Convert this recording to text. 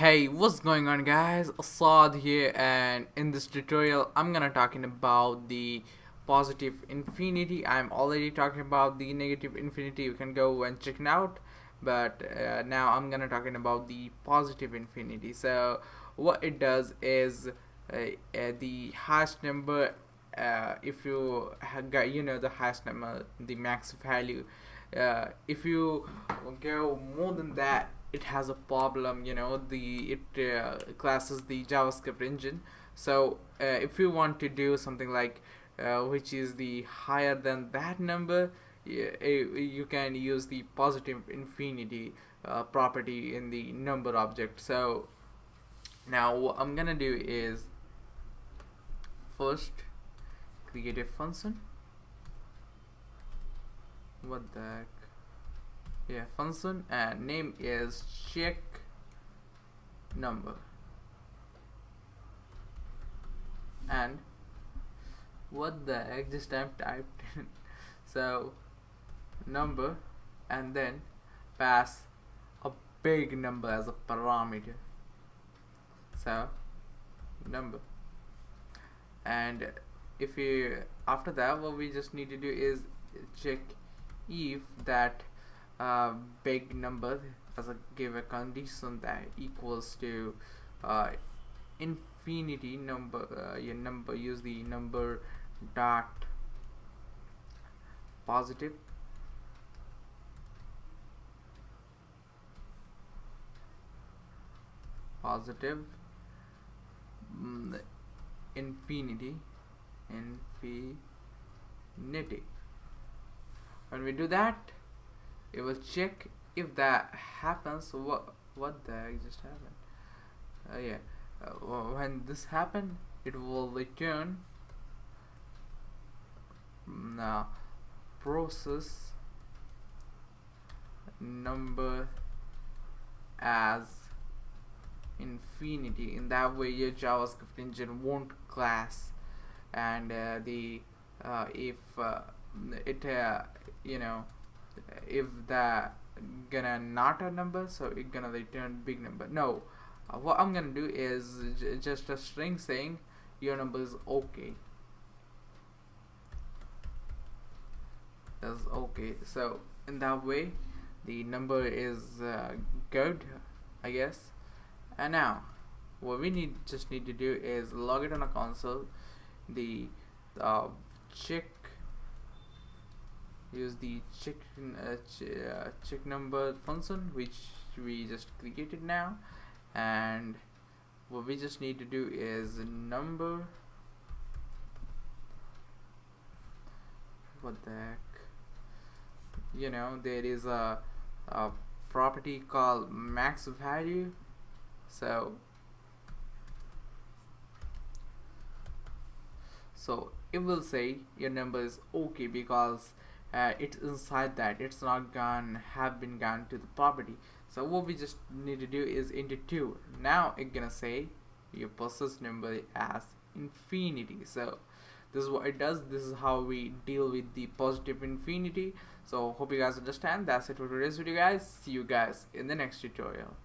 Hey, what's going on guys? Assad here, and in this tutorial I'm gonna talking about the positive infinity. I'm already talking about the negative infinity. You can go and check it out, but now I'm gonna talking about the positive infinity. So what it does is the highest number, if you got the highest number, the max value, if you go more than that, it has a problem. The it classes the JavaScript engine. So if you want to do something like which is the higher than that number, you can use the positive infinity property in the number object. So now what I'm gonna do is first create a function. What the heck? Yeah, function, and name is check number, and what the heck, just I typed in so number, and then pass a big number as a parameter. So number, and if you after that, what we just need to do is check if that big number as a give a condition that equals to infinity number. Your number, use the number dot positive positive infinity. When we do that, it will check if that happens. What the heck just happened? When this happened, it will return now process number as infinity. In that way, your JavaScript engine won't class, and the if it if the gonna not a number, so it gonna return big number. No, what I'm gonna do is just a string saying your number is okay. That's okay. So in that way, the number is good, I guess. And now what we just need to do is log it on a console. The check use the check number function, which we just created now, and what we just need to do is number, what the heck, there is a property called max value. So it will say your number is okay because it's inside that, it's not have been gone to the property. So what we just need to do is into 2. Now it's gonna say your process number as infinity. So this is what it does. This is how we deal with the positive infinity. So hope you guys understand. That's it for today's video, guys. See you guys in the next tutorial.